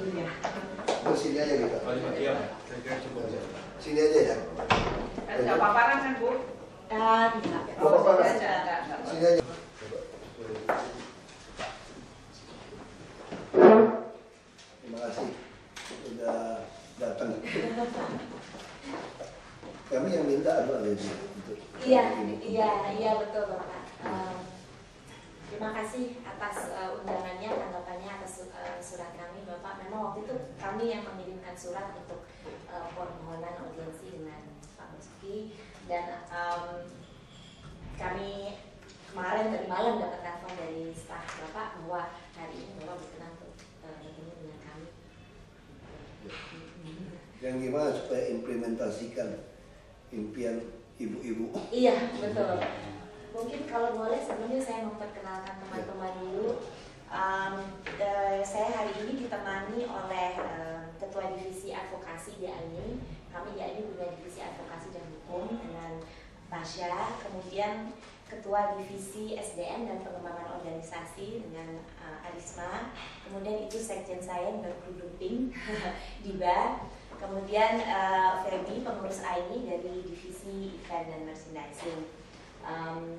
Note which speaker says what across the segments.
Speaker 1: Iya.
Speaker 2: Terus sini aja kita.
Speaker 3: Iya, saya kira cukup ya.
Speaker 2: Sini aja ya.
Speaker 1: Enggak paparan kan, Bu?
Speaker 4: Tidak.
Speaker 2: Nggak apa-apa. Sini aja. Terima kasih sudah datang. Kami yang minta apa lagi untuk
Speaker 4: Iya betul Bapak. Terima kasih atas undangannya, tanggapannya atas surat kami Bapak. Memang waktu itu kami yang mengirimkan surat untuk permohonan audiensi dengan Pak Basuki, dan kami kemarin dari malam dapat telepon dari staf Bapak bahwa hari ini Bapak berkenan untuk bertemu dengan kami.
Speaker 2: yang gimana supaya implementasikan impian ibu-ibu.
Speaker 4: Iya betul. Mungkin kalau boleh sebelumnya saya memperkenalkan teman-teman dulu. Saya hari ini ditemani oleh Ketua Divisi Advokasi DAINI. Kami DAINI punya Divisi Advokasi dan Hukum dengan Tasya, kemudian Ketua Divisi SDM dan Pengembangan Organisasi dengan Arisma, kemudian itu Sekjen saya dan Produping Diba, kemudian Feby pengurus AINI dari Divisi Event dan Merchandising.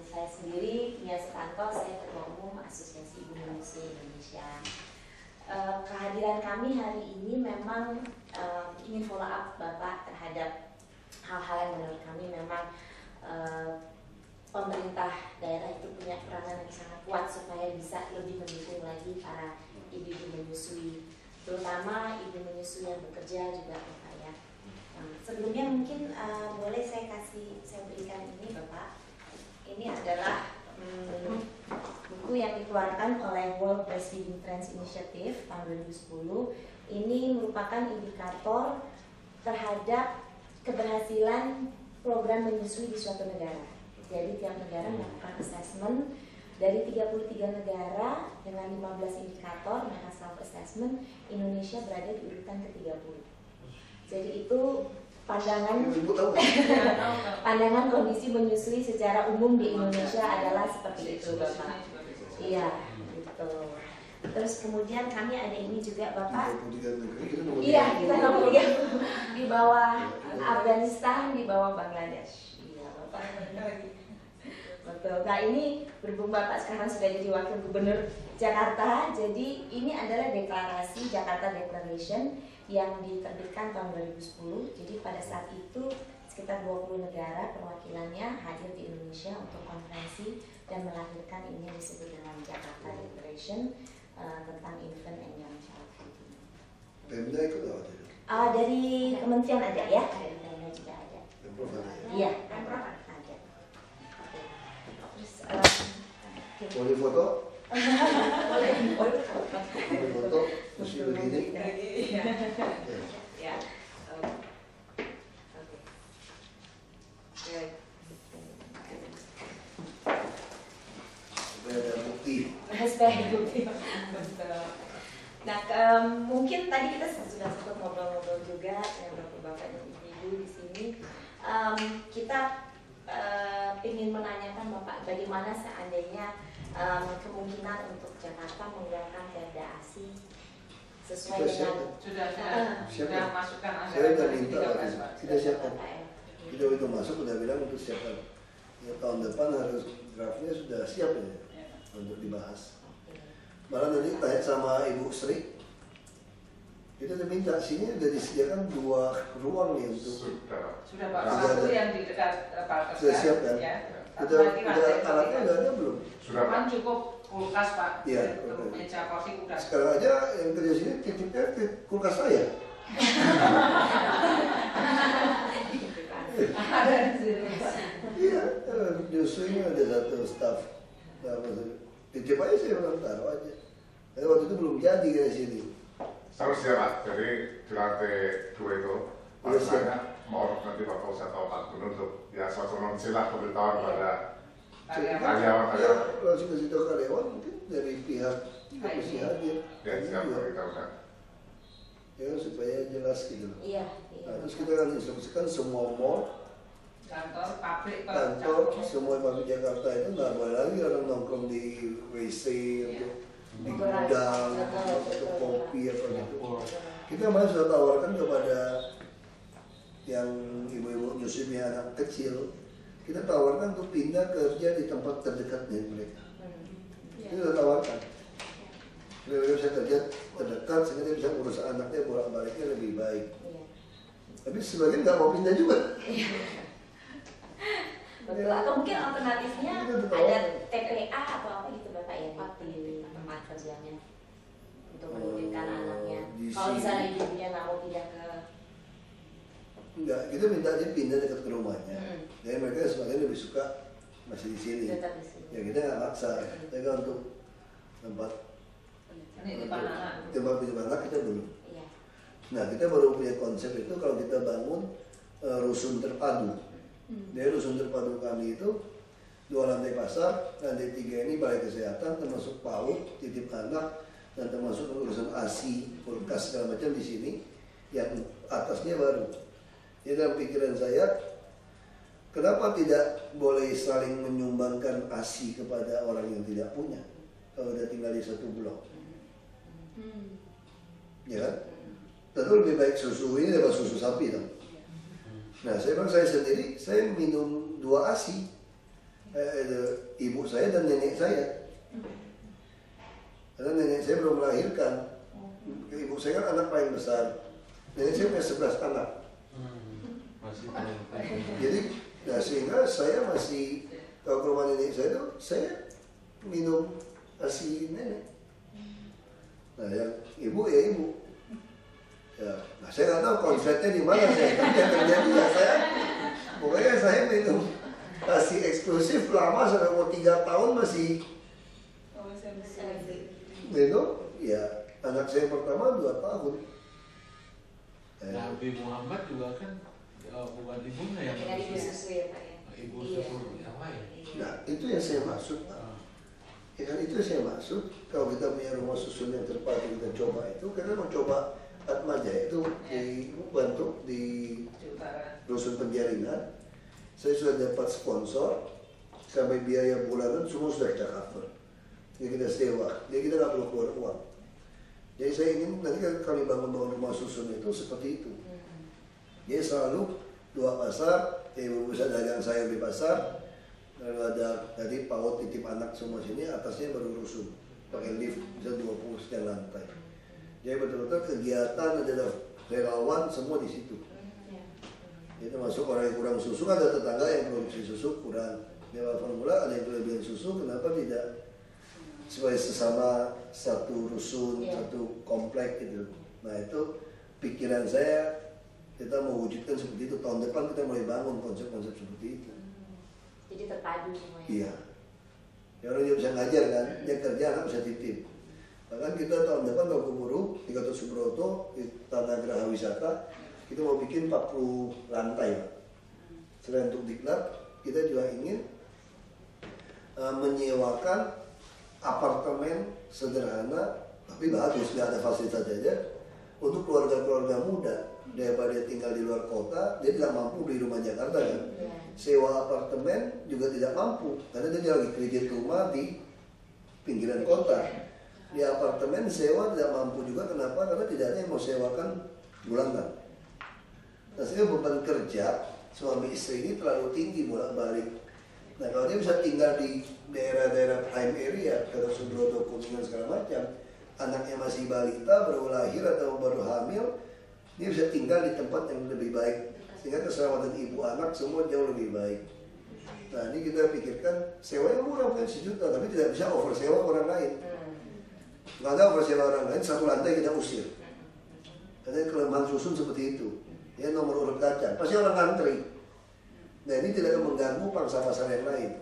Speaker 4: Saya sendiri Nia Sutanto, saya Ketua Umum Asosiasi Ibu Menyusui Indonesia. Kehadiran kami hari ini memang ingin follow up Bapak terhadap hal-hal yang menurut kami memang pemerintah daerah itu punya peranan yang sangat kuat supaya bisa lebih mendukung lagi para ibu-ibu menyusui, terutama ibu menyusui yang bekerja juga Bapak ya. Sebelumnya mungkin boleh saya berikan ini Bapak. Ini adalah buku yang dikeluarkan oleh World Breastfeeding Trends Initiative tahun 2010. Ini merupakan indikator terhadap keberhasilan program menyusui di suatu negara. Jadi tiap negara melakukan assessment dari 33 negara dengan 15 indikator, mereka self assessment. Indonesia berada di urutan ke-30. Jadi itu pandangan kondisi menyusui secara umum di Indonesia adalah seperti itu Bapak. Iya, gitu. Terus kemudian kami ada ini juga Bapak. Iya, kita nomor 3 di bawah Afghanistan, di bawah Bangladesh. Iya Bapak. Betul. Nah ini berhubung Bapak sekarang sudah jadi Wakil Gubernur Jakarta, jadi ini adalah deklarasi Jakarta Declaration yang diterbitkan tahun 2010. Jadi pada saat itu sekitar 20 negara perwakilannya hadir di Indonesia untuk konferensi dan melahirkan ini yang disebut dengan Jakarta Declaration tentang infant and young child feeding.
Speaker 2: Pemda ikut apa tadi?
Speaker 4: Dari kementerian ada ya, dari Pemda juga ada.
Speaker 2: Pemprov ada ya?
Speaker 4: Iya, Pemprov ada.
Speaker 2: Boleh foto?
Speaker 4: Boleh
Speaker 2: foto? Mesti begini?
Speaker 4: Ya.
Speaker 2: Supaya ada bukti.
Speaker 4: Nah, mungkin tadi kita sudah sempat ngobrol-ngobrol juga dengan bapak-bapak dan ibu-ibu di sini. Kita ingin menanyakan Bapak bagaimana seandainya kemungkinan untuk Jakarta mengeluarkan perda ASI sesuai dengan
Speaker 1: sudah masukkan anggaran.
Speaker 2: Saya sudah minta kita siapkan.
Speaker 4: ya.
Speaker 2: Kita itu masuk udah bilang untuk siapkan. Ya, tahun depan harus draftnya sudah siap ya untuk dibahas. Malah nanti tanya sama Ibu Sri. Kita udah minta sini udah disediakan 2 ruang nih untuk
Speaker 1: sudah Pak, satu yang di dekat Parkes
Speaker 2: sudah siap kan?
Speaker 1: ya.
Speaker 2: Udah alatnya udah ada belum?
Speaker 3: Sudah
Speaker 1: Kan cukup kulkas Pak.
Speaker 2: Iya.
Speaker 1: Untuk meja kursi kulkas.
Speaker 2: Sekarang aja yang kerja sini titipnya kulkas saya.
Speaker 1: Ada di sini.
Speaker 2: Iya, justru ini ada satu staff. Titip aja saya bilang taruh aja. Tapi waktu itu belum jadi dari sini.
Speaker 3: Harus ya Pak, jadi di lantai 2 itu maksudnya mau nanti Bapak usah tahu Pak Gubernur untuk ya suatu nonsilah pemberitahuan pada karyawan.
Speaker 2: Kalau sudah situ karyawan mungkin dari pihak mesti hadir.
Speaker 3: Ya siap kita udah.
Speaker 2: Ya supaya jelas gitu.
Speaker 4: Iya.
Speaker 2: Nah, terus kita akan instruksikan semua mall,
Speaker 1: Kantor, pabrik,
Speaker 2: kantor, semua pabrik Jakarta itu nggak boleh lagi orang nongkrong di WC untuk di gudang atau kopi atau gitu. Kita malah sudah tawarkan kepada yang ibu-ibu nyusupnya anak kecil, kita tawarkan untuk pindah kerja di tempat terdekat dengan mereka. Kita sudah tawarkan. Mereka bisa kerja terdekat sehingga dia bisa urus anaknya bolak-baliknya lebih baik. Tapi sebagian nggak mau pindah juga.
Speaker 4: Betul. Atau mungkin alternatifnya ada TPA atau apa gitu Bapak ya di tempat kerjanya untuk menitipkan anaknya. Kalau misalnya ibunya nggak mau pindah ke
Speaker 2: enggak, kita minta dia pindah dekat ke rumahnya. Jadi mereka sebagian lebih suka masih di sini.
Speaker 4: tetap di sini.
Speaker 2: Ya kita nggak maksa. Mereka untuk tempat anak kita belum.
Speaker 4: Iya.
Speaker 2: Nah kita baru punya konsep itu kalau kita bangun rusun terpadu. Dari rusun terpadu kami itu 2 lantai pasar, lantai 3 ini balai kesehatan termasuk PAUD, titip anak dan termasuk urusan ASI, kulkas segala macam di sini. Yang atasnya baru. Jadi dalam pikiran saya, kenapa tidak boleh saling menyumbangkan ASI kepada orang yang tidak punya kalau dia tinggal di satu blok? Ya kan? Tentu lebih baik susu ini daripada susu sapi dong. Nah saya bilang saya sendiri, saya minum 2 ASI, ibu saya dan nenek saya. Karena nenek saya belum melahirkan, ibu saya kan anak paling besar, nenek saya punya 11 anak. Jadi ya sehingga saya masih, kalau ke rumah nenek saya itu, saya minum ASI nenek. Nah yang ibu ya ibu. Ya, nah saya nggak tahu konsepnya di mana saya terjadi ya saya, pokoknya saya minum ASI eksklusif lama sampai mau 3 tahun masih minum. Ya anak saya pertama 2 tahun.
Speaker 5: Nabi Muhammad juga kan bukan ibunya yang
Speaker 4: Dengan ibu susu ya Pak ya.
Speaker 5: Ibu susu sama ya.
Speaker 2: Nah itu yang saya maksud. Ya kan itu yang saya maksud. Kalau kita punya rumah susun yang terpadu kita coba itu, karena mau coba Atmaja itu dibantu di rusun penjaringan. Saya sudah dapat sponsor sampai biaya bulanan semua sudah kita cover. Jadi kita sewa, jadi kita nggak perlu keluar uang. Jadi saya ingin nanti kami bangun rumah susun itu seperti itu. Jadi selalu 2 pasar, ibu bisa dagang sayur di pasar, lalu ada tadi PAUD titip anak semua sini, atasnya baru rusun, pakai lift bisa 20 sekian lantai. Jadi betul-betul kegiatan adalah relawan semua di situ. Jadi termasuk orang yang kurang susu, ada tetangga yang produksi susu kurang. Lewat formula ada yang kelebihan susu, kenapa tidak supaya sesama satu rusun, satu komplek gitu. Nah itu pikiran saya, kita mewujudkan seperti itu. Tahun depan kita mulai bangun konsep-konsep seperti itu.
Speaker 4: Jadi terpadu semuanya.
Speaker 2: Iya. Ya orang dia bisa ngajar kan, dia kerja anak bisa titip. Bahkan kita tahun depan kalau keburu di Gatot Subroto di Tanah Geraha Wisata kita mau bikin 40 lantai Pak. Selain untuk diklat, kita juga ingin menyewakan apartemen sederhana tapi bagus, nggak ada fasilitas saja untuk keluarga-keluarga muda. Daripada dia tinggal di luar kota, dia tidak mampu beli rumah Jakarta kan. Sewa apartemen juga tidak mampu karena dia lagi kredit rumah di pinggiran kota. Di apartemen sewa tidak mampu juga, kenapa? Karena tidak ada yang mau sewakan bulanan. Nah sehingga beban kerja suami istri ini terlalu tinggi bolak-balik. Nah kalau dia bisa tinggal di daerah-daerah prime area, Gatot Subroto, Kuningan segala macam, anaknya masih balita, baru lahir atau baru hamil, dia bisa tinggal di tempat yang lebih baik. Sehingga keselamatan ibu anak semua jauh lebih baik. Nah ini kita pikirkan sewa yang murah mungkin 1 juta, tapi tidak bisa over sewa orang lain. Nggak ada oversewa orang lain, 1 lantai kita usir. Karena kelemahan susun seperti itu. Ya nomor urut kaca, pasti orang ngantri. Nah ini tidak akan mengganggu pangsa pasar yang lain.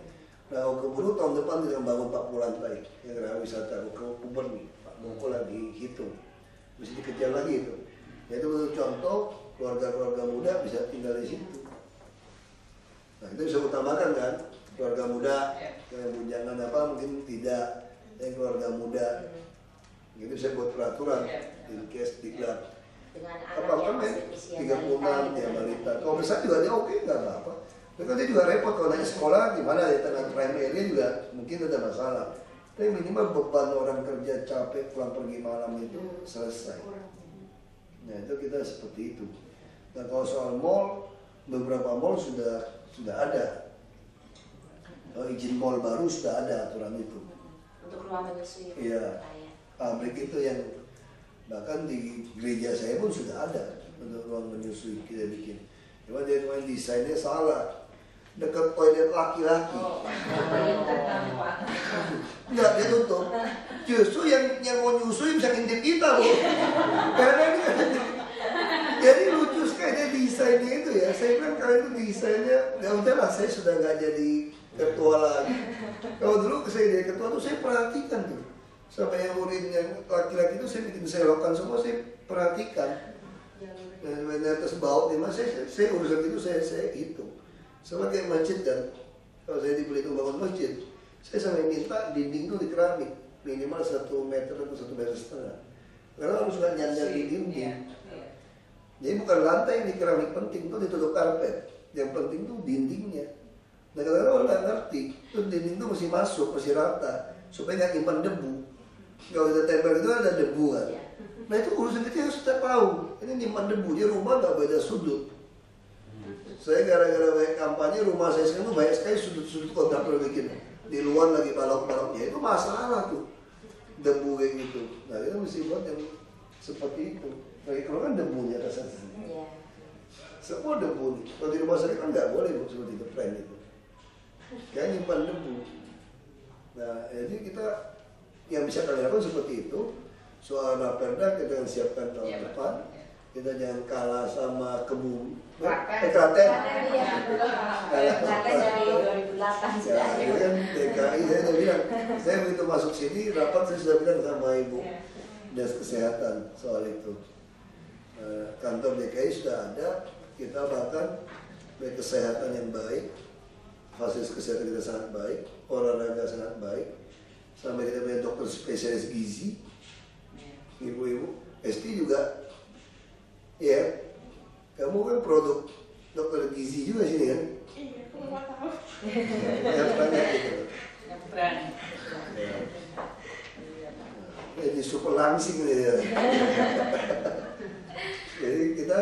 Speaker 2: Nah keburu tahun depan kita bangun 40 lantai yang Geraha Wisata ke Uber nih, Pak Moko lagi hitung. Mesti dikejar lagi itu. Ya itu contoh keluarga-keluarga muda bisa tinggal di situ. Nah kita bisa utamakan kan, keluarga muda yang bujangan apa mungkin tidak, yang keluarga muda. Itu bisa buat peraturan di case diklat apartemen 36 ya balita. Kalau besar juga dia oke, nggak apa-apa. Tapi dia juga repot kalau naik sekolah gimana ya, tengah prime area juga mungkin ada masalah. Tapi minimal beban orang kerja capek pulang pergi malam itu selesai. Nah itu kita seperti itu. Nah kalau soal mall, beberapa mall sudah ada. Kalau izin mall baru sudah ada aturan itu.
Speaker 4: Untuk ruang menyusui.
Speaker 2: Iya. Pabrik itu yang bahkan di gereja saya pun sudah ada untuk ruang menyusui kita bikin. Cuma dia cuma desainnya salah. Dekat toilet laki-laki. Enggak, dia tutup. Justru yang mau nyusui bisa ngintip kita loh. Karena jadi lucu sekali desainnya itu ya. Saya bilang kalau itu desainnya, ya udahlah saya sudah nggak jadi ketua lagi. Kalau dulu saya jadi ketua tuh saya perhatikan tuh. Sampai yang urin yang laki-laki itu saya bikin selokan semua, saya perhatikan. Dan di atas bawah nih mas, saya urusan itu saya hitung. Sama kayak masjid kan, kalau saya di Belitung bangun masjid, saya sampai minta dinding itu di keramik minimal 1 meter atau 1,5 meter. Karena harus nggak nyandar di dinding. Jadi bukan lantai yang di keramik penting, itu ditutup karpet. Yang penting tuh dindingnya. Nah kadang-kadang orang nggak ngerti, tuh dinding itu mesti masuk, mesti rata, supaya nggak nyimpan debu. Kalau kita tempel itu ada debu kan. Nah itu urusan kita harus kita tahu. Ini nyimpan debu, dia rumah nggak beda sudut. Saya gara-gara banyak kampanye, rumah saya sekarang tuh banyak sekali sudut-sudut kontraktor bikin. Di luar lagi balok-baloknya, itu masalah tuh. Debu kayak gitu. Nah kita mesti buat yang seperti itu. Lagi kalau kan debunya rasanya. Semua debu nih. Kalau di rumah saya kan nggak boleh seperti itu, tren itu. Kayak nyimpan debu. Nah jadi kita yang bisa kalian lakukan seperti itu. Soal Raperda kita akan siapkan tahun depan. Kita jangan kalah sama kebun.
Speaker 4: Klaten dari 2008 sudah.
Speaker 2: Ya, kan DKI saya udah bilang, saya begitu masuk sini rapat saya sudah bilang sama Ibu Dinas Kesehatan soal itu. Kantor DKI sudah ada, kita bahkan kesehatan yang baik, fasilitas kesehatan kita sangat baik, olahraga sangat baik, sampai kita punya dokter spesialis gizi, ibu-ibu, Esti juga, ya. Kamu kan produk dokter gizi juga sini kan?
Speaker 6: Iya, aku nggak tahu.
Speaker 2: Yang banyak gitu.
Speaker 1: Yang berani.
Speaker 2: Jadi super langsing ya. Jadi kita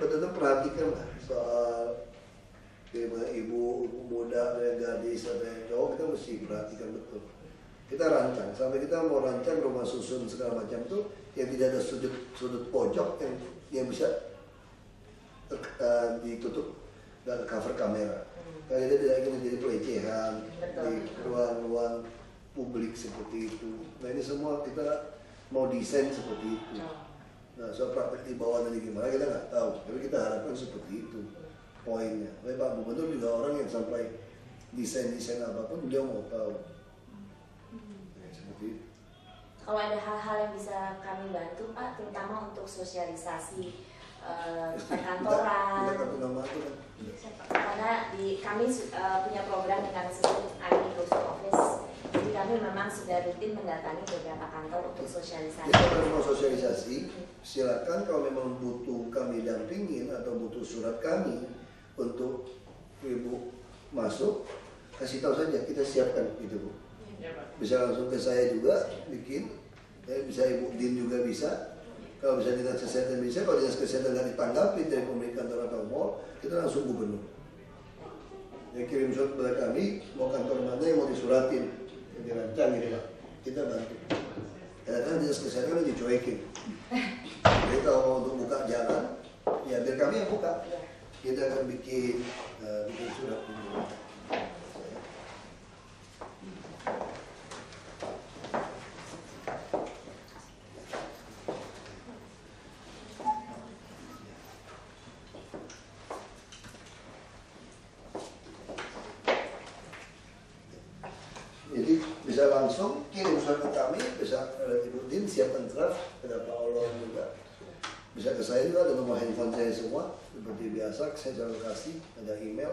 Speaker 2: betul-betul perhatikan lah soal gimana ibu muda, yang gadis, atau yang cowok, kita mesti perhatikan betul. Kita rancang, sampai kita mau rancang rumah susun segala macam tuh yang tidak ada sudut pojok yang bisa ditutup dan cover kamera. Karena kita tidak ingin jadi pelecehan di ruang-ruang publik seperti itu. Nah ini semua kita mau desain seperti itu. Nah soal praktek di bawah nanti gimana kita nggak tahu, tapi kita harapkan seperti itu poinnya. Tapi Pak Gubernur juga orang yang sampai desain apapun dia mau tahu. Nah, seperti itu.
Speaker 4: Kalau ada hal-hal yang bisa kami bantu Pak, terutama untuk sosialisasi perkantoran, karena kami punya program dengan sistem Army Goes to Office, jadi kami memang sudah rutin mendatangi beberapa kantor untuk sosialisasi.
Speaker 2: Kalau mau sosialisasi, silakan kalau memang butuh kami dampingin atau butuh surat kami untuk ibu masuk, kasih tahu saja, kita siapkan itu Bu. Bisa langsung ke saya juga bikin, bisa Ibu Din juga bisa. Kalau bisa dinas kesehatan bisa, kalau dinas kesehatan nggak ditanggapi dari pemilik kantor atau mall, kita langsung gubernur. Ya kirim surat kepada kami, mau kantor mana yang mau disuratin, yang dirancang gitu Pak. Kita bantu. Kadang-kadang dinas kesehatan kan dicuekin. Jadi kalau mau untuk buka jalan, ya biar kami yang buka. Kita akan bikin surat ini. Jadi bisa langsung kirim surat ke kami, bisa Ibu Din siapkan draft, ada Pak Olong juga. Bisa ke saya juga, ada nomor handphone saya semua, seperti biasa, saya selalu kasih, ada email.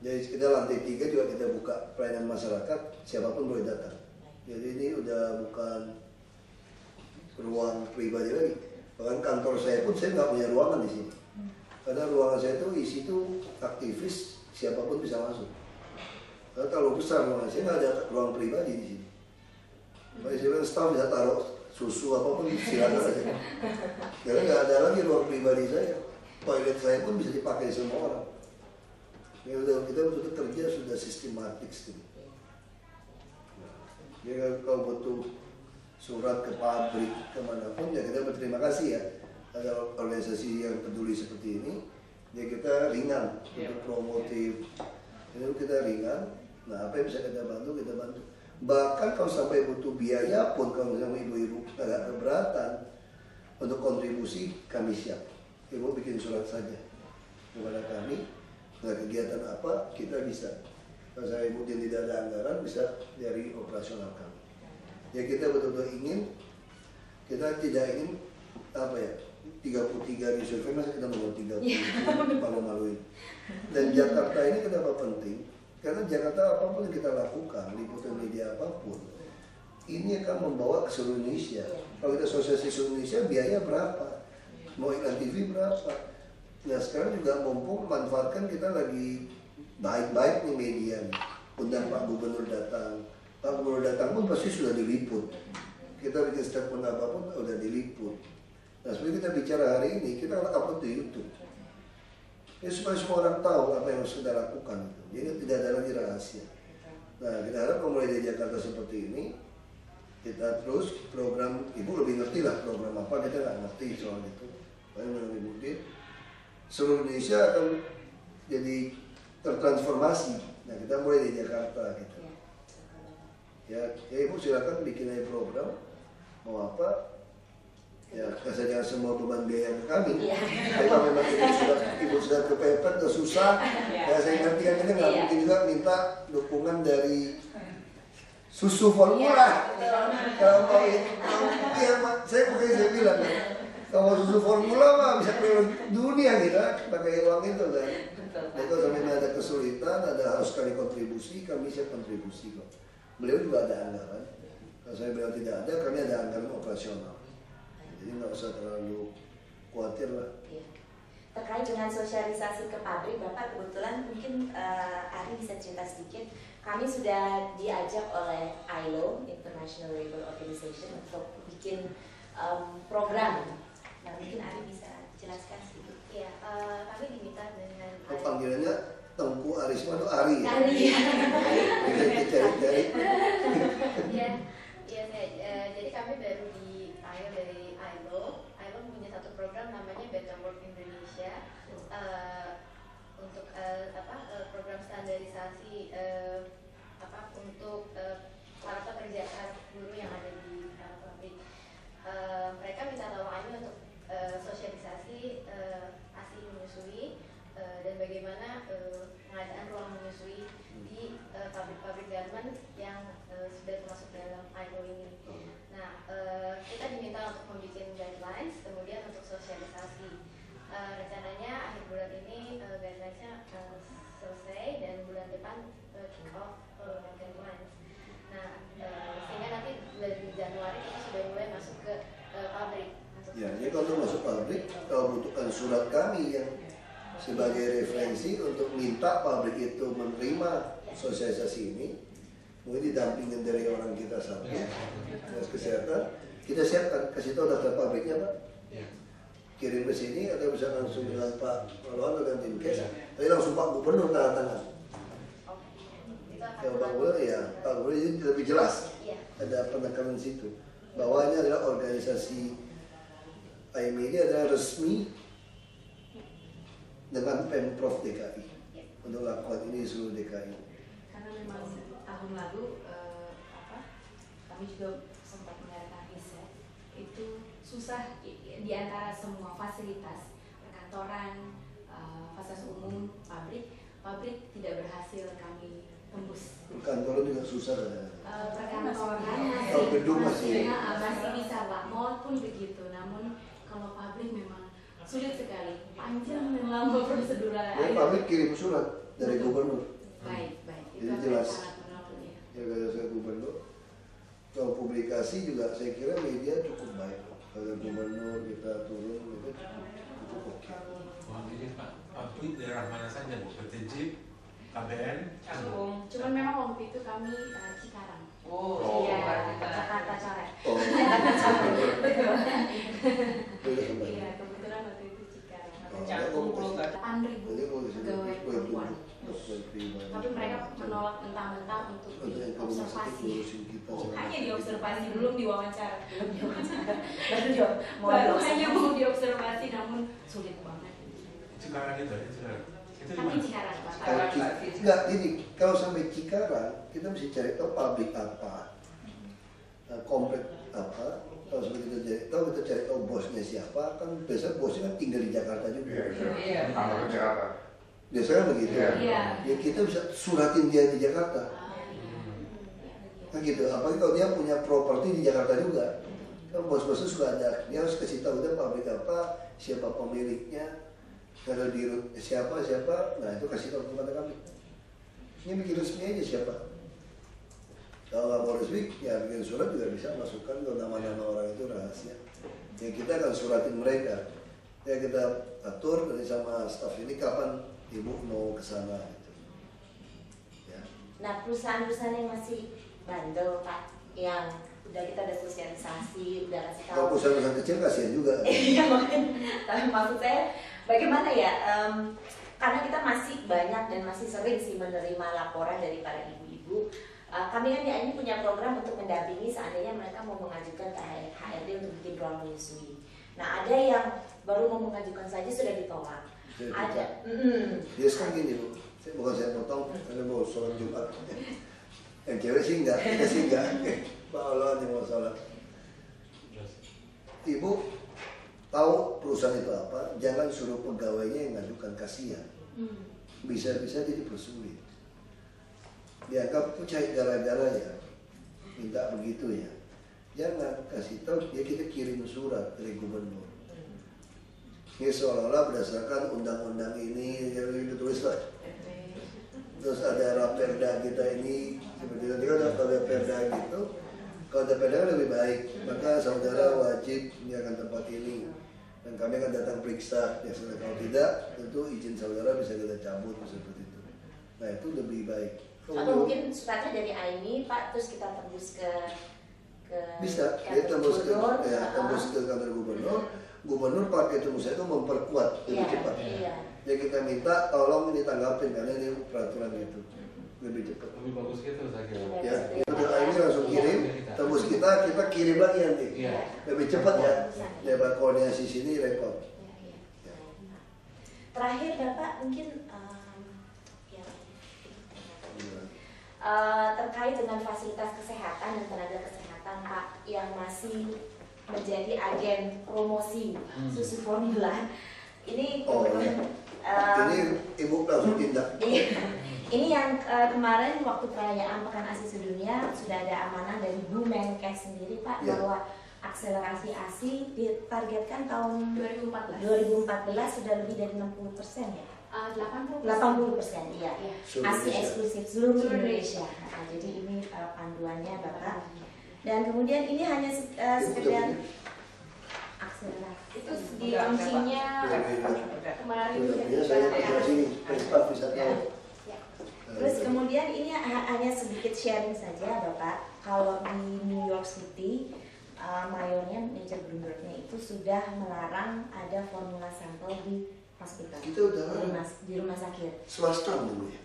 Speaker 2: Jadi kita lantai 3 juga kita buka pelayanan masyarakat, siapapun boleh datang. Jadi ini udah bukan ruang pribadi lagi. Bahkan kantor saya pun saya nggak punya ruangan di sini. Karena ruangan saya itu isi itu aktivis, siapapun bisa masuk. Karena terlalu besar ruangan saya, nggak ada ruang pribadi di sini. Pak saya bilang staff bisa taruh susu apapun silakan aja. Karena nggak ada lagi ruang pribadi saya. Toilet saya pun bisa dipakai semua orang. Ya udah kita betul kerja sudah sistematik sih. Ya kalau butuh surat ke pabrik kemanapun ya kita berterima kasih ya ada organisasi yang peduli seperti ini. Ya kita ringan untuk promotif. Ini kita ringan. Nah apa yang bisa kita bantu kita bantu. Bahkan kalau sampai butuh biaya pun kalau misalnya ibu-ibu agak keberatan untuk kontribusi kami siap. Ibu bikin surat saja kepada kami. Nah kegiatan apa kita bisa. Kalau saya ibu yang tidak ada anggaran bisa dari operasional kami. Ya kita betul-betul ingin, kita tidak ingin apa ya 33 di survei masih kita nomor 30 malu-maluin. Dan Jakarta ini kenapa penting? Karena Jakarta apapun yang kita lakukan, liputan media apapun, ini akan membawa ke seluruh Indonesia. Kalau kita sosialisasi seluruh Indonesia, biaya berapa? Mau iklan TV berapa? Nah sekarang juga mumpung manfaatkan kita lagi baik-baik nih media nih. Undang Pak Gubernur datang. Pak Gubernur datang pun pasti sudah diliput. Kita bikin statement apapun sudah diliput. Nah seperti kita bicara hari ini, kita akan upload di YouTube. Ya, supaya semua orang tahu apa yang harus kita lakukan. Jadi tidak ada lagi rahasia. Nah kita harap mulai dari Jakarta seperti ini, kita terus program, ibu lebih ngerti lah program apa, kita nggak ngerti soal itu. Paling menurut ibu seluruh Indonesia akan jadi tertransformasi. Nah kita mulai dari Jakarta gitu. Ya ibu silakan bikin aja program mau apa. Ya, jangan semua beban biaya ke kami. Tapi kalau memang ibu sudah kepepet, sudah susah, ya saya ngerti kan kita nggak mungkin juga minta dukungan dari susu formula. Kalau mau itu, ya saya bukan saya bilang, kalau susu formula mah bisa keliling dunia kita pakai uang itu kan. Nah, itu sampai ada kesulitan, ada harus sekali kontribusi, kami siap kontribusi kok. Beliau juga ada anggaran. Kalau saya bilang tidak ada, kami ada anggaran operasional. Jadi nggak usah terlalu khawatir lah.
Speaker 4: Iya. Terkait dengan sosialisasi ke pabrik, Bapak kebetulan mungkin Ari bisa cerita sedikit. Kami sudah diajak oleh ILO, International Labour Organization, untuk bikin program. Nah mungkin Ari bisa jelaskan sedikit.
Speaker 6: Iya, kami diminta dengan
Speaker 2: Panggilannya Tengku Arisma atau Ari ya?
Speaker 4: Ari.
Speaker 2: Cari-cari.
Speaker 6: Iya, jadi kami baru dipanggil dari ILO. ILO punya satu program namanya Better Work Indonesia untuk program standarisasi untuk para pekerja buruh yang ada di pabrik. Mereka minta tolong kami untuk sosialisasi ASI menyusui dan bagaimana pengadaan ruang menyusui di pabrik-pabrik garment yang sudah termasuk dalam ILO ini. Nah, kita diminta untuk membuat guidelines, kemudian untuk sosialisasi. Rencananya akhir bulan ini guidelines-nya selesai dan bulan depan kick off guidelines. Nah, sehingga nanti bulan Januari kita sudah mulai masuk ke pabrik.
Speaker 2: Ya, jadi kalau masuk pabrik, kalau butuhkan surat kami yang sebagai referensi untuk minta pabrik itu menerima sosialisasi ini, mungkin didampingin dari orang kita satu, dinas kesehatan, kita siapkan, kasih tahu daftar pabriknya Pak, kirim ke sini atau bisa langsung dengan Pak Malwan atau tim kes, tapi langsung Pak Gubernur tanda tangan. Kalau Pak Gubernur ya, Pak Gubernur ini lebih jelas, ada penekanan situ, bahwa ini adalah organisasi IMED adalah resmi dengan Pemprov DKI untuk lakukan ini di seluruh DKI.
Speaker 7: Karena memang tahun lalu kami juga sempat mengadakan riset, itu susah di antara semua fasilitas perkantoran, fasilitas umum, pabrik tidak berhasil kami tembus.
Speaker 2: Kantor juga susah kan?
Speaker 7: Perkantoran
Speaker 2: Kalau gedung masih
Speaker 7: bisa Pak, mall pun begitu. Namun kalau pabrik memang sulit sekali, panjang dan lama prosedurnya.
Speaker 2: Ya, pabrik kirim surat dari gubernur.
Speaker 7: Baik.
Speaker 2: Jadi jelas. Ya kata saya gubernur. Kalau publikasi juga saya kira media cukup baik. Kalau gubernur kita turun itu cukup oke.
Speaker 5: Wah ini Pak, pabrik daerah mana saja Bu? PTJ, KBN,
Speaker 1: Cakung.
Speaker 7: Cuman memang waktu itu kami Cikarang.
Speaker 1: Oh,
Speaker 7: Iya,
Speaker 1: kita.
Speaker 7: Jakarta Coret.
Speaker 2: Oh,
Speaker 7: Betul.
Speaker 2: boleh coba.
Speaker 7: Iya, kebetulan waktu itu Cikarang.
Speaker 2: Oh,
Speaker 1: Canggung
Speaker 2: enggak,
Speaker 1: puluh,
Speaker 2: enggak.
Speaker 7: 8.000
Speaker 2: Jadi kalau di sini
Speaker 7: pegawai perempuan. Tapi mereka
Speaker 2: menolak
Speaker 7: menolak mentah-mentah untuk observasi.
Speaker 2: kita.
Speaker 7: Hanya diobservasi, belum diwawancara.
Speaker 4: Belum diwawancara. Baru dia mau
Speaker 7: Baru
Speaker 4: diobservasi.
Speaker 7: hanya mau diobservasi, namun sulit banget.
Speaker 5: Cikarang itu ya, Cikarang. Itu di
Speaker 7: Tapi
Speaker 5: mana?
Speaker 7: Cikarang, Pak.
Speaker 1: Cikarang.
Speaker 2: Enggak, jadi kalau sampai Cikarang kita mesti cari tahu pabrik apa, komplek apa. Kalau sampai kita cari tahu bosnya siapa, kan biasanya bosnya kan tinggal di Jakarta juga.
Speaker 1: Iya.
Speaker 3: Kantor di Jakarta.
Speaker 2: Biasanya begitu.
Speaker 7: Iya.
Speaker 2: Ya kita bisa suratin dia di Jakarta. Kan gitu. Apalagi kalau dia punya properti di Jakarta juga. Kan bos-bosnya suka ada. Dia harus kasih tahu dia pabrik apa, siapa pemiliknya, kalau di siapa. Nah itu kasih tahu kepada kami. Ini bikin resmi aja siapa. Kalau nggak mau resmi, ya bikin surat juga bisa masukkan kalau nama-nama orang itu rahasia. Ya kita akan suratin mereka. Ya kita atur dari sama staf ini kapan ibu mau ke sana. Gitu. Ya.
Speaker 4: Nah, perusahaan-perusahaan yang masih bandel, Pak, yang kita udah sosialisasi, udah kasih tahu.
Speaker 2: Kalau perusahaan-perusahaan kecil kasihan juga.
Speaker 4: Iya, makanya. Tapi maksud saya, bagaimana ya? Karena kita masih banyak dan masih sering sih menerima laporan dari para ibu-ibu. Kami kan ya ini punya program untuk mendampingi seandainya mereka mau mengajukan ke HRD untuk bikin ruang menyusui. Nah, ada yang baru mau mengajukan saja sudah ditolak. Ada.
Speaker 2: Ya sekarang gini Bu, bukan saya potong, karena mau sholat Jumat. Yang cewek sih enggak, kita sih enggak. Pak Allah yang mau sholat. Ibu tahu perusahaan itu apa, jangan suruh pegawainya yang ngajukan, kasihan. Bisa-bisa jadi persulit. Dianggap tuh cari gara-gara ya, minta begitu ya. Jangan kasih tahu, ya kita kirim surat dari gubernur. Ini seolah-olah berdasarkan undang-undang ini, yang ditulis lah. Terus ada raperda kita ini, seperti tadi kan ada perda gitu. Kalau ada perda kan lebih baik, maka saudara wajib menyediakan tempat ini. Dan kami akan datang periksa, ya kalau tidak, tentu izin saudara bisa kita cabut seperti itu. Nah itu lebih baik.
Speaker 4: Atau mungkin suratnya dari AIMI, Pak, terus kita tembus ke
Speaker 2: bisa,
Speaker 4: kantor
Speaker 2: dia tembus ke,
Speaker 4: gubernur.
Speaker 2: tembus ke kantor gubernur. Gubernur pakai tembus itu memperkuat lebih
Speaker 4: Iya,
Speaker 2: cepat.
Speaker 4: iya.
Speaker 2: Ya kita minta tolong ini tanggapin karena ini peraturan itu lebih cepat.
Speaker 5: Lebih bagus gitu saya kira.
Speaker 2: Ya, itu ini langsung kirim, tembus kita kirim lagi nanti.
Speaker 5: Iya.
Speaker 2: Lebih cepat ya. Lewat koordinasi sini repot.
Speaker 4: Terakhir Bapak mungkin terkait dengan fasilitas kesehatan dan tenaga kesehatan Pak yang masih menjadi agen promosi susu formula. Ini
Speaker 2: Oh iya. Ini ibu langsung tindak.
Speaker 4: Ini yang kemarin waktu perayaan Pekan ASI Sedunia sudah ada amanah dari Bu Menkes sendiri Pak bahwa akselerasi ASI ditargetkan tahun 2014 sudah lebih dari 60% ya. 80%, iya. ASI eksklusif seluruh Indonesia. Nah, jadi ini panduannya Bapak. Dan kemudian ini hanya sekedar akselerasi.
Speaker 7: Itu di launchingnya kemarin
Speaker 2: Ya saya masih staf bisa tahu.
Speaker 4: Terus kemudian ini hanya sedikit sharing saja Bapak. Kalau di New York City, mayornya Major Bloomberg-nya itu sudah melarang ada formula sampel di hospital.
Speaker 2: Kita udah
Speaker 4: di rumah sakit.
Speaker 2: Swasta dulu ya.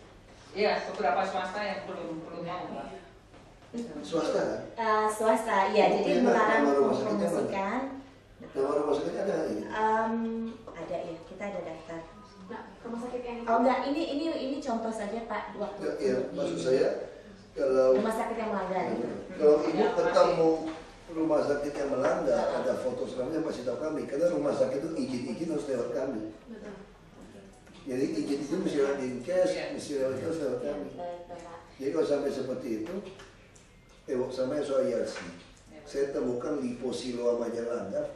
Speaker 1: Iya, beberapa swasta yang belum mau, Pak.
Speaker 2: Swasta kan?
Speaker 4: Swasta, ya. Jadi
Speaker 2: Iya,
Speaker 4: melarang
Speaker 2: nama rumah sakitnya
Speaker 4: mempromosikan.
Speaker 2: Nama rumah sakitnya ada ini.
Speaker 4: Ada ya, kita ada daftar.
Speaker 7: Nah, rumah sakit yang
Speaker 4: Oh enggak, ini contoh saja Pak. Waktu
Speaker 2: Ya, maksud saya kalau
Speaker 4: rumah sakit yang melanggar.
Speaker 2: kalau ibu ketemu rumah sakit yang melanggar, ada foto seramnya pasti tahu kami. Karena rumah sakit itu izin harus lewat kami.
Speaker 7: betul.
Speaker 2: Jadi izin itu mesti lewat Dinkes, mesti lewat terus lewat kami. Jadi kalau sampai seperti itu, sama yang soal IRC, saya temukan liposilo sama aja langgar,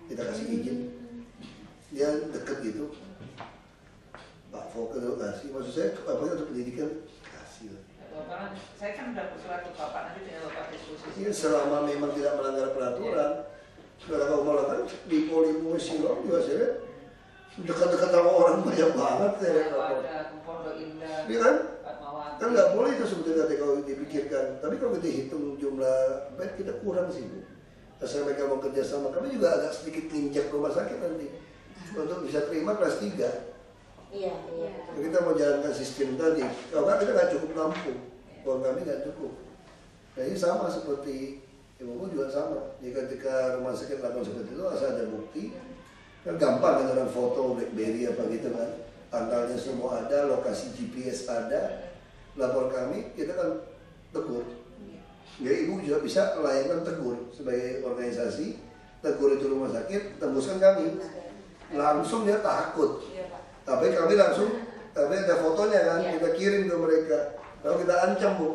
Speaker 2: kita kasih izin. Dia deket gitu, Pak Fokker kasih. Maksud saya, apalagi untuk pendidikan kasih.
Speaker 1: Karena saya kan udah bersurat ke Bapak, nanti tinggal Bapak diskusi.
Speaker 2: Ini selama memang tidak melanggar peraturan, kalau melanggar liposilo juga saya dekat-dekat sama orang banyak banget.
Speaker 1: Ada Pondok Indah,
Speaker 2: Iya kan?
Speaker 1: Pak
Speaker 2: Kan nggak boleh itu sebetulnya kalau dipikirkan. Tapi kalau kita hitung jumlah bed kita kurang sih Bu. Asal mereka mau kerja sama, kami juga agak sedikit nginjak rumah sakit nanti untuk bisa terima kelas 3.
Speaker 4: Iya.
Speaker 2: Kita mau jalankan sistem tadi. Kalau nggak kita nggak cukup nampung, uang kami nggak cukup. Nah ini sama seperti ibuku juga sama. Jadi ketika rumah sakit lakukan seperti itu, asal ada bukti, kan gampang kan orang foto BlackBerry apa gitu kan, tanggalnya semua ada, lokasi GPS ada, lapor kami, kita kan tegur. Jadi ibu juga bisa layanan tegur sebagai organisasi, tegur itu rumah sakit, tembuskan kami. Langsung dia takut. Tapi kami langsung, tapi ada fotonya kan, kita kirim ke mereka. Kalau kita ancam Bu,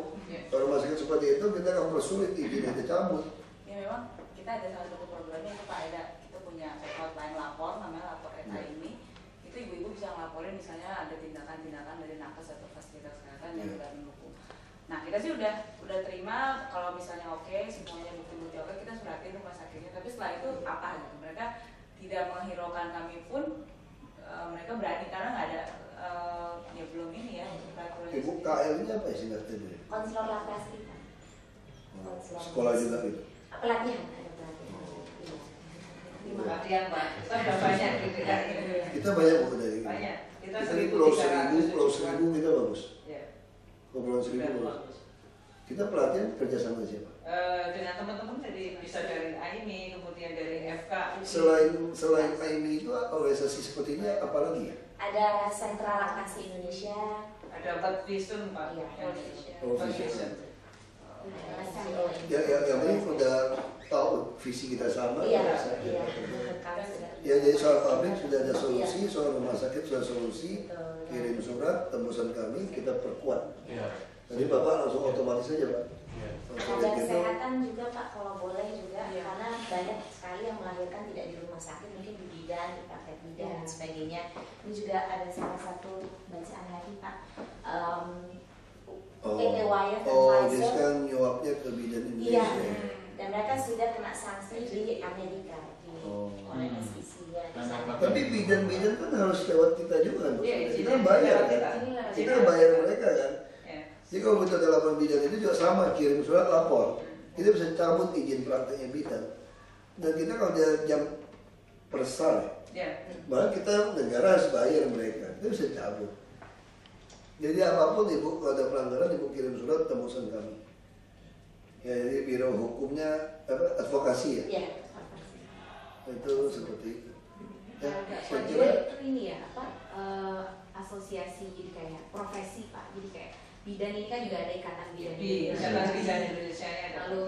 Speaker 2: kalau rumah sakit seperti itu kita akan persulit izin kita cabut.
Speaker 1: Ya memang kita ada salah satu programnya itu Pak Eda, kita punya hotline lapor, namanya lapor ETA ini. Itu ibu-ibu bisa ngelaporin misalnya ada tindakan-tindakan dari nakes atau fasilitas kesehatan yang tidak mendukung. Nah kita sih udah terima kalau misalnya oke, semuanya bukti-bukti oke, kita suratin rumah sakitnya. Tapi setelah itu apa gitu? Mereka tidak menghiraukan kami pun, mereka berani karena nggak ada ya belum ini ya.
Speaker 2: Ibu KL-nya apa sih nggak tahu?
Speaker 4: Konselor laktasi.
Speaker 2: Sekolah juga gitu.
Speaker 4: Pelatihan, ada pelatihan.
Speaker 1: Pelatihan Pak, kita udah banyak gitu kan.
Speaker 2: Kita banyak Bu dari ini.
Speaker 1: Banyak. Kita
Speaker 2: Pulau
Speaker 1: 1.300.
Speaker 2: Seribu kita bagus.
Speaker 1: Ya.
Speaker 2: Pulau Seribu bagus. Kita pelatihan kerja sama siapa?
Speaker 1: Dengan teman-teman bisa dari AIMI, kemudian dari FK.
Speaker 2: Selain AIMI itu organisasi seperti ini apalagi ya?
Speaker 4: Ada Sentra Laktasi Indonesia.
Speaker 1: Ada World Vision Pak.
Speaker 4: Iya,
Speaker 1: World Vision.
Speaker 2: Yang ini udah tahu visi kita sama.
Speaker 4: Iya.
Speaker 2: Ya jadi soal pabrik sudah ada solusi, soal rumah sakit sudah solusi, kirim surat, tembusan kami kita perkuat. Jadi Bapak langsung otomatis saja Pak.
Speaker 4: Ada kesehatan juga Pak, kalau boleh juga, karena banyak sekali yang melahirkan tidak di rumah sakit, mungkin di bidan, di praktek bidan dan sebagainya. Ini juga ada salah satu bacaan lagi Pak. PT Wire dan
Speaker 2: dia
Speaker 4: Pfizer.
Speaker 2: sekarang nyuapnya ke bidan
Speaker 4: Iya,
Speaker 2: Indonesia.
Speaker 4: dan mereka sudah kena sanksi di Amerika oleh SEC ya.
Speaker 2: Tapi bidan-bidan kan harus lewat kita juga kan?
Speaker 1: Iya,
Speaker 2: Kita bayar kan? Kita bayar mereka kan?
Speaker 1: Ya.
Speaker 2: Jadi kalau kita ada laporan bidan itu juga sama, kirim surat lapor. Kita bisa cabut izin prakteknya bidan. Dan kita kalau dia jam persal, malah kita negara harus bayar mereka. Kita bisa cabut. Jadi apapun Ibu, kalau ada pelanggaran Ibu kirim surat tembusan kami. Ya jadi biro hukumnya advokasi ya.
Speaker 4: Iya.
Speaker 2: Itu seperti itu. Ya, saya
Speaker 7: Jadi
Speaker 2: kira
Speaker 7: itu ini ya apa asosiasi jadi kayak profesi Pak, jadi kayak bidan ini kan juga ada ikatan bidan
Speaker 1: Di Ikatan Bidan Indonesia ini ada.
Speaker 7: lalu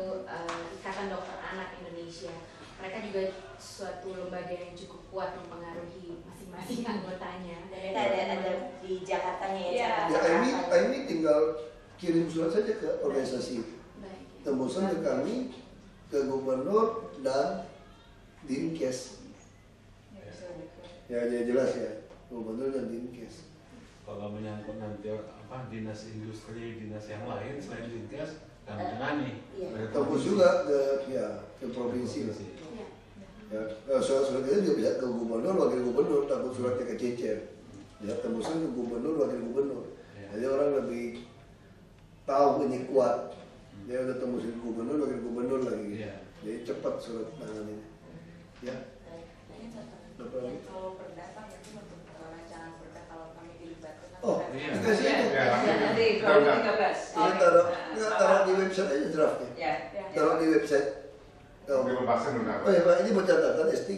Speaker 7: ikatan dokter anak Indonesia, mereka juga suatu lembaga yang cukup kuat mempengaruhi masing-masing anggotanya.
Speaker 4: Dan mereka ada di Jakartanya ya.
Speaker 1: Iya.
Speaker 2: ya ini tinggal kirim surat saja ke organisasi itu.
Speaker 7: Baik.
Speaker 2: Tembusan ke kami, ke gubernur dan Dinkes. Ya jadi jelas ya, gubernur dan Dinkes.
Speaker 5: Kalau menyangkut nanti apa dinas industri, dinas yang lain selain dinkes, kami menangani.
Speaker 4: Iya.
Speaker 2: Tembus juga ke provinsi.
Speaker 7: Iya.
Speaker 2: Ya, surat-surat itu juga bisa ke gubernur, wakil gubernur, takut suratnya kececer. Ya, tembusan ke gubernur, wakil gubernur. Jadi orang lebih tahu ini kuat. Dia udah tembusin gubernur, wakil gubernur lagi.
Speaker 5: Iya.
Speaker 2: Jadi cepat surat tangan ini. Ya. Apa lagi?
Speaker 1: Kalau perda Pak, itu untuk rancangan perda kalau kami dilibatkan.
Speaker 2: Oh,
Speaker 5: iya.
Speaker 2: dikasih aja.
Speaker 3: Ya,
Speaker 1: Nanti
Speaker 3: kita udah.
Speaker 1: 2013.
Speaker 2: Ini taruh di website aja draftnya.
Speaker 1: Ya.
Speaker 2: Taruh di website.
Speaker 3: Di pembahasan benar.
Speaker 2: Oh ya Pak, ini buat catatan ST.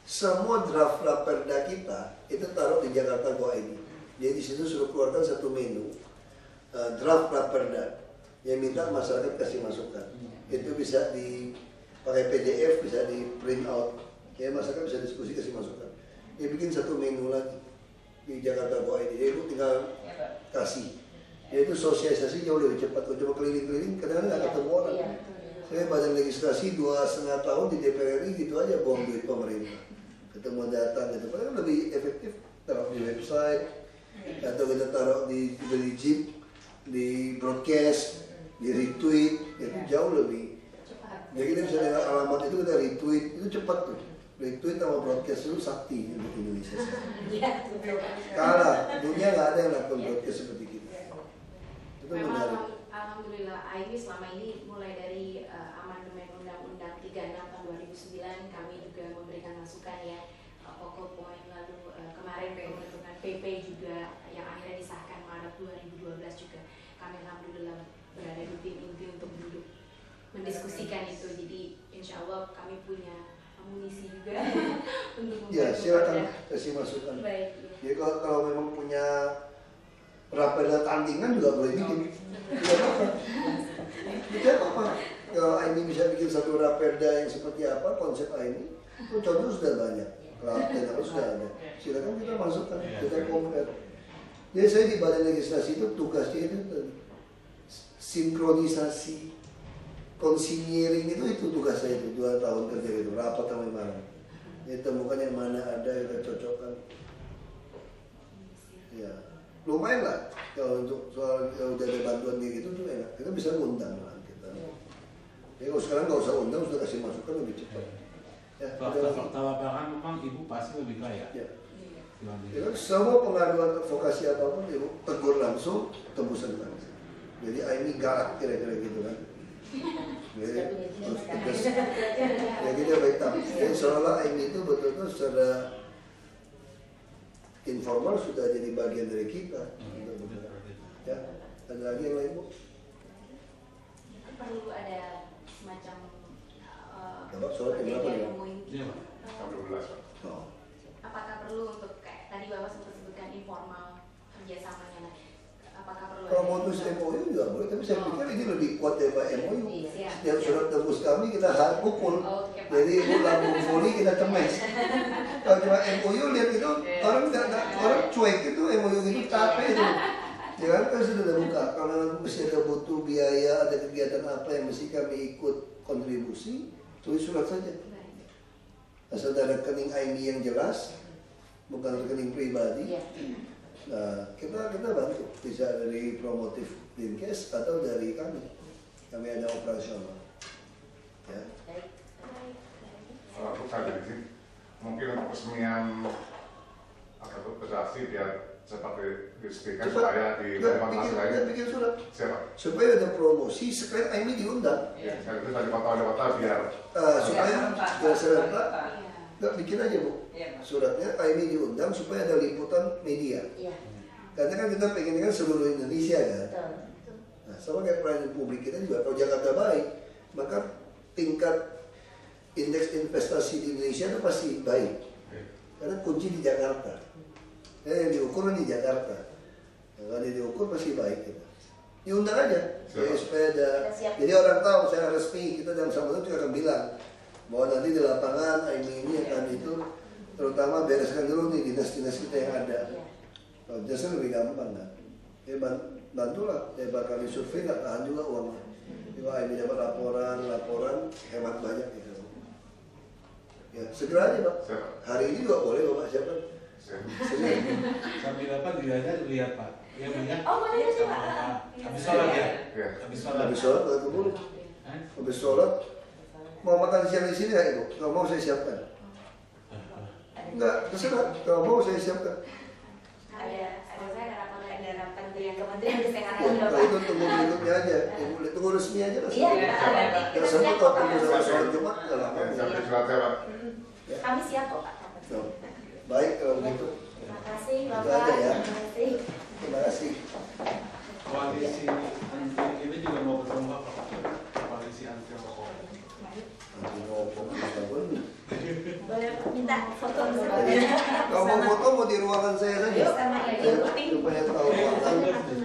Speaker 2: Semua draft raperda kita itu taruh di Jakarta Go ID. Jadi di situ suruh keluarkan satu menu draft raperda yang minta masyarakat kasih masukan. Itu bisa dipakai PDF, bisa di print out. Ya masyarakat bisa diskusi kasih masukan. Dia bikin satu menu lagi di Jakarta Go ID. Jadi itu tinggal kasih. Yaitu sosialisasi jauh lebih cepat. Kalau cuma keliling-keliling kadang-kadang nggak ketemu orang.
Speaker 4: Iya.
Speaker 2: Saya badan legislasi 2,5 tahun di DPR RI gitu aja buang duit pemerintah. Ketemu datang gitu, padahal lebih efektif taruh di website atau kita taruh di jeep, di broadcast, di retweet, itu jauh lebih. Jadi kita bisa dengan alamat itu kita retweet, itu cepat tuh. Retweet sama broadcast itu sakti untuk Indonesia.
Speaker 4: Iya, betul.
Speaker 2: Kalah, dunia nggak ada yang lakukan broadcast seperti kita.
Speaker 7: Memang
Speaker 2: menarik.
Speaker 7: alhamdulillah AIMI selama ini mulai dari amandemen Undang-Undang 36 tahun 2009 kami juga memberikan masukan ya, pokok poin, lalu kemarin pembentukan PP juga yang akhirnya disahkan Maret 2012 juga kami alhamdulillah berada di tim inti untuk duduk mendiskusikan itu. Jadi insya Allah kami punya amunisi juga untuk
Speaker 2: Ya,
Speaker 7: membantu
Speaker 2: silakan
Speaker 7: Anda.
Speaker 2: kasih masukan.
Speaker 7: Baik.
Speaker 2: Jadi kalau memang punya raperda tandingan juga boleh bikin. Tidak apa-apa. Tidak apa-apa. Kalau AIMI bisa bikin satu raperda yang seperti apa, konsep AIMI, itu contoh sudah banyak. Klaten apa sudah ada. Silakan kita masukkan, kita compare. Jadi saya di Badan Legislasi itu tugasnya itu tadi, sinkronisasi, konsinyering itu tugas saya itu 2 tahun kerja itu, rapat sampai malam. Jadi temukan yang mana ada kita cocokkan. Ya, lumayan lah kalau untuk soal kalau udah ada bantuan kayak gitu tuh enak. Kita bisa ngundang lah kita. Jadi kalau sekarang nggak usah undang, sudah kasih masukan lebih cepat. Ya,
Speaker 5: Fakta lapangan memang ibu pasti lebih kaya.
Speaker 2: Ya.
Speaker 5: Dibanding.
Speaker 2: Ya, semua pengaduan advokasi apapun ibu tegur langsung, tembusan langsung. Jadi AIMI galak kira-kira gitu kan. Jadi terus tegas. Ya kita baik tapi. Jadi seolah AIMI itu betul-betul secara informal sudah jadi bagian dari kita. Ya, ada lagi yang lain bu?
Speaker 7: Mungkin perlu ada semacam
Speaker 2: Bapak sholat jam berapa ya?
Speaker 5: Iya, Pak.
Speaker 3: Jam 12, Pak.
Speaker 2: Oh.
Speaker 7: Apakah perlu untuk kayak tadi Bapak sempat sebutkan informal kerjasamanya, nah, apakah perlu
Speaker 2: Kalau
Speaker 7: ada
Speaker 2: modus
Speaker 7: informal?
Speaker 2: MOU juga boleh, tapi saya pikir ini lebih kuat daripada MOU.
Speaker 7: Iya.
Speaker 2: Setiap surat tembus kami kita hard pukul.
Speaker 7: Oke, Pak.
Speaker 2: Jadi ibu lambung voli kita cemes. Kalau cuma MOU lihat itu orang orang cuek itu MOU itu capek itu. Ya kan sudah terbuka. Kalau mesti ada butuh biaya, ada kegiatan apa yang mesti kami ikut kontribusi, tulis surat saja. Asal ada rekening AIMI yang jelas, bukan rekening pribadi. Nah, kita bantu bisa dari promotif Dinkes atau dari kami. Kami ada operasional. Ya.
Speaker 3: Kalau aku tadi sih, mungkin untuk peresmian apa tuh federasi biar cepat diresmikan supaya di masih
Speaker 2: kita
Speaker 3: lain.
Speaker 2: bikin surat
Speaker 3: Siapa?
Speaker 2: supaya ada promosi, sekalian AIMI diundang.
Speaker 3: Ya, saya itu tadi kota-kota biar
Speaker 2: Supaya biar serentak,
Speaker 7: Iya.
Speaker 2: nggak bikin aja bu suratnya AIMI diundang supaya ada liputan media.
Speaker 4: Iya,
Speaker 2: Karena kan kita pengen kan seluruh Indonesia kan.
Speaker 4: betul.
Speaker 2: Nah, sama kayak pelayanan publik kita juga, kalau Jakarta baik, maka tingkat indeks investasi di Indonesia itu pasti baik. Karena kunci di Jakarta. Yang diukur di Jakarta. Nah, kalau diukur pasti baik kita. Diundang aja, jadi supaya ada.
Speaker 4: Siap.
Speaker 2: Jadi orang tahu saya resmi, kita dalam sambutan juga akan bilang bahwa nanti di lapangan AIMI ini akan itu, terutama bereskan dulu nih dinas-dinas kita yang ada.
Speaker 4: Iya.
Speaker 2: Kalau jasa lebih gampang kan. Ya bantulah, ya bakal di survei nggak tahan juga uangnya. Jadi AIMI dapat laporan hemat banyak gitu. Ya segera aja Pak.
Speaker 3: Siapa?
Speaker 2: Hari ini juga boleh Bapak siapa?
Speaker 3: Siapa?
Speaker 5: Sambil dapat dilihatnya lihat Pak. Dia melihat.
Speaker 4: Oh, mana itu,
Speaker 5: sama
Speaker 4: Pak?
Speaker 5: Pak. Habis sholat ya?
Speaker 3: Ya.
Speaker 5: Habis sholat.
Speaker 2: Habis sholat nggak keburu.
Speaker 5: Hah?
Speaker 2: Habis sholat mau makan siang di sini ya Ibu? Kalau mau saya siapkan. Enggak, terserah. Kalau mau saya siapkan.
Speaker 4: Ada rapat dari Kementerian Kesehatan
Speaker 2: Oh,
Speaker 4: Bapak.
Speaker 2: kalau itu tunggu berikutnya aja. Tunggu resmi aja lah.
Speaker 4: Iya,
Speaker 2: Nggak sempat kalau tunggu sama sholat Jumat nggak lama.
Speaker 3: Ya, sampai suratnya, Pak.
Speaker 4: Kami siap kok Pak.
Speaker 2: Nah, baik kalau begitu.
Speaker 4: Terima kasih
Speaker 2: Itu
Speaker 4: Bapak.
Speaker 2: aja ya.
Speaker 4: Terima kasih.
Speaker 2: Terima kasih.
Speaker 5: Koalisi anti ini juga mau bertemu Pak. Koalisi anti rokok.
Speaker 2: Nanti rokok kita boleh.
Speaker 4: Boleh minta foto bersama.
Speaker 2: Kalau mau foto mau di ruangan saya saja.
Speaker 4: Sama Ibu.
Speaker 2: Supaya tahu ruangan.